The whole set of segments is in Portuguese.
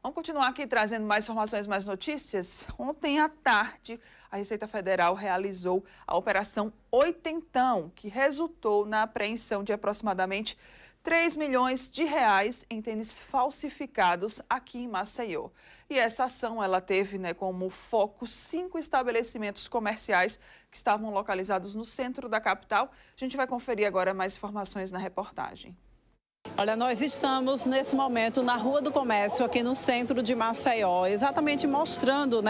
Vamos continuar aqui trazendo mais informações, mais notícias. Ontem à tarde, a Receita Federal realizou a Operação Oitentão, que resultou na apreensão de aproximadamente 3 milhões de reais em tênis falsificados aqui em Maceió. E essa ação ela teve como foco 5 estabelecimentos comerciais que estavam localizados no centro da capital. A gente vai conferir agora mais informações na reportagem. Olha, nós estamos nesse momento na Rua do Comércio, aqui no centro de Maceió, exatamente mostrando,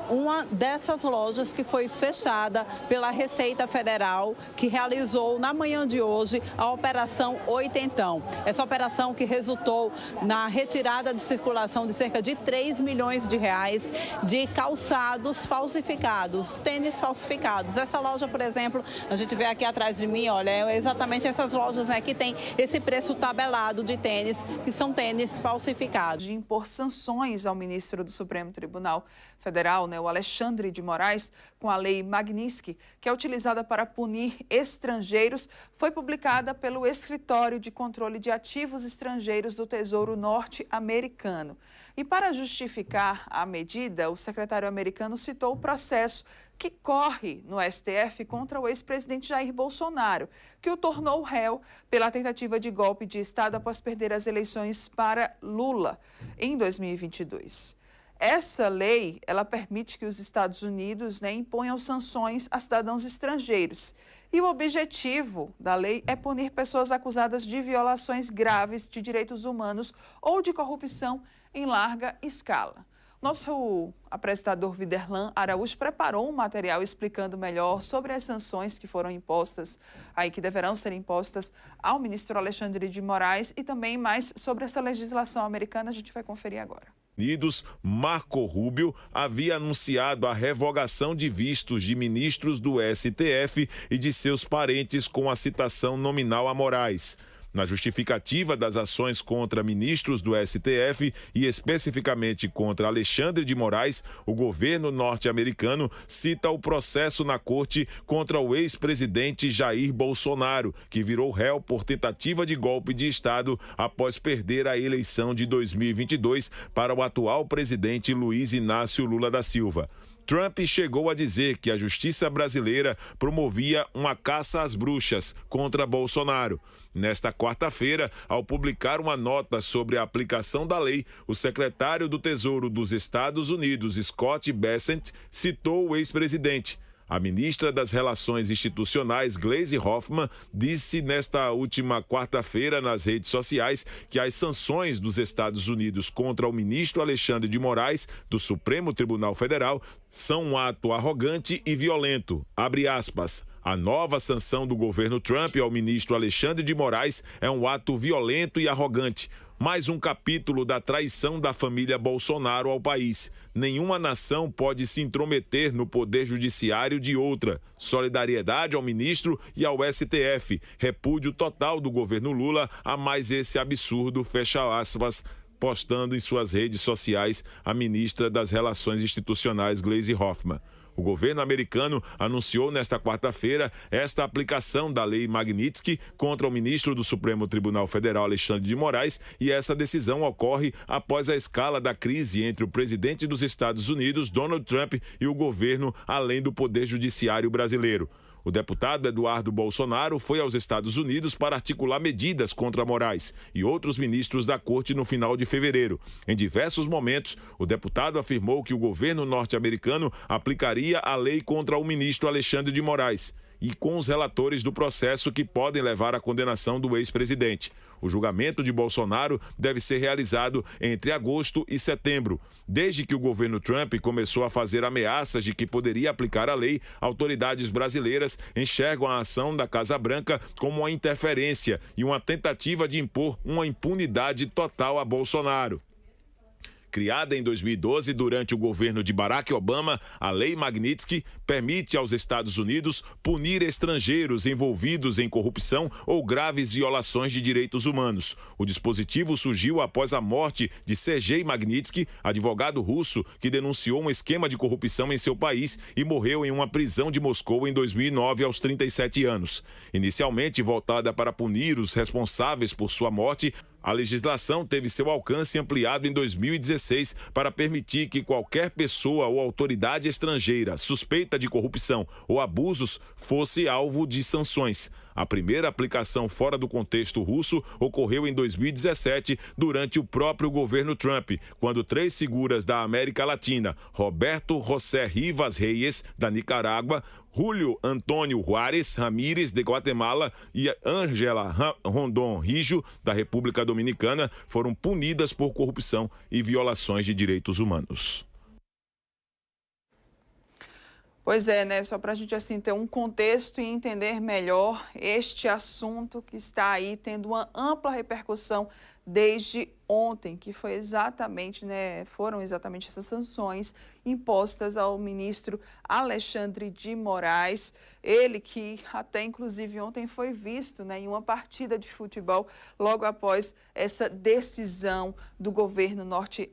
uma dessas lojas que foi fechada pela Receita Federal, que realizou na manhã de hoje a Operação Oitentão. Essa operação que resultou na retirada de circulação de cerca de 3 milhões de reais de calçados falsificados, tênis falsificados. Essa loja, por exemplo, a gente vê aqui atrás de mim, olha, é exatamente essas lojas que tem esse preço tabelado de tênis, que são tênis falsificados. De impor sanções ao ministro do Supremo Tribunal Federal, o Alexandre de Moraes, com a lei Magnitsky, que é utilizada para punir estrangeiros, foi publicada pelo Escritório de Controle de Ativos Estrangeiros do Tesouro Norte-Americano. E para justificar a medida, o secretário americano citou o processo que corre no STF contra o ex-presidente Jair Bolsonaro, que o tornou réu pela tentativa de golpe de Estado após perder as eleições para Lula em 2022. Essa lei, ela permite que os Estados Unidos imponham sanções a cidadãos estrangeiros. E o objetivo da lei é punir pessoas acusadas de violações graves de direitos humanos ou de corrupção em larga escala. Nosso apresentador Viderlan Araújo preparou um material explicando melhor sobre as sanções que foram impostas, que deverão ser impostas ao ministro Alexandre de Moraes e também mais sobre essa legislação americana. A gente vai conferir agora. Marco Rubio havia anunciado a revogação de vistos de ministros do STF e de seus parentes com a citação nominal a Moraes. Na justificativa das ações contra ministros do STF e especificamente contra Alexandre de Moraes, o governo norte-americano cita o processo na corte contra o ex-presidente Jair Bolsonaro, que virou réu por tentativa de golpe de Estado após perder a eleição de 2022 para o atual presidente Luiz Inácio Lula da Silva. Trump chegou a dizer que a justiça brasileira promovia uma caça às bruxas contra Bolsonaro. Nesta quarta-feira, ao publicar uma nota sobre a aplicação da lei, o secretário do Tesouro dos Estados Unidos, Scott Bessent, citou o ex-presidente. A ministra das Relações Institucionais, Gleisi Hoffmann, disse nesta última quarta-feira nas redes sociais que as sanções dos Estados Unidos contra o ministro Alexandre de Moraes, do Supremo Tribunal Federal, são um ato arrogante e violento. Abre aspas. A nova sanção do governo Trump ao ministro Alexandre de Moraes é um ato violento e arrogante. Mais um capítulo da traição da família Bolsonaro ao país. Nenhuma nação pode se intrometer no poder judiciário de outra. Solidariedade ao ministro e ao STF. Repúdio total do governo Lula a mais esse absurdo, fecha aspas, postando em suas redes sociais a ministra das Relações Institucionais, Gleisi Hoffmann. O governo americano anunciou nesta quarta-feira esta aplicação da lei Magnitsky contra o ministro do Supremo Tribunal Federal, Alexandre de Moraes, e essa decisão ocorre após a escala da crise entre o presidente dos Estados Unidos, Donald Trump, e o governo, além do poder judiciário brasileiro. O deputado Eduardo Bolsonaro foi aos Estados Unidos para articular medidas contra Moraes e outros ministros da corte no final de fevereiro. Em diversos momentos, o deputado afirmou que o governo norte-americano aplicaria a lei contra o ministro Alexandre de Moraes e com os relatores do processo que podem levar à condenação do ex-presidente. O julgamento de Bolsonaro deve ser realizado entre agosto e setembro. Desde que o governo Trump começou a fazer ameaças de que poderia aplicar a lei, autoridades brasileiras enxergam a ação da Casa Branca como uma interferência e uma tentativa de impor uma impunidade total a Bolsonaro. Criada em 2012 durante o governo de Barack Obama, a Lei Magnitsky permite aos Estados Unidos punir estrangeiros envolvidos em corrupção ou graves violações de direitos humanos. O dispositivo surgiu após a morte de Sergei Magnitsky, advogado russo que denunciou um esquema de corrupção em seu país e morreu em uma prisão de Moscou em 2009 aos 37 anos. Inicialmente voltada para punir os responsáveis por sua morte, A legislação teve seu alcance ampliado em 2016 para permitir que qualquer pessoa ou autoridade estrangeira suspeita de corrupção ou abusos fosse alvo de sanções. A primeira aplicação fora do contexto russo ocorreu em 2017, durante o próprio governo Trump, quando 3 figuras da América Latina, Roberto José Rivas Reyes, da Nicarágua, Julio Antônio Juárez Ramírez, de Guatemala, e Ángela Rondon Rijo, da República Dominicana, foram punidas por corrupção e violações de direitos humanos. Pois é, né? Só para a gente assim ter um contexto e entender melhor este assunto que está aí tendo uma ampla repercussão desde ontem, que foi exatamente, né, foram exatamente essas sanções impostas ao ministro Alexandre de Moraes, ele que até inclusive ontem foi visto, né, em uma partida de futebol logo após essa decisão do governo norte-americano.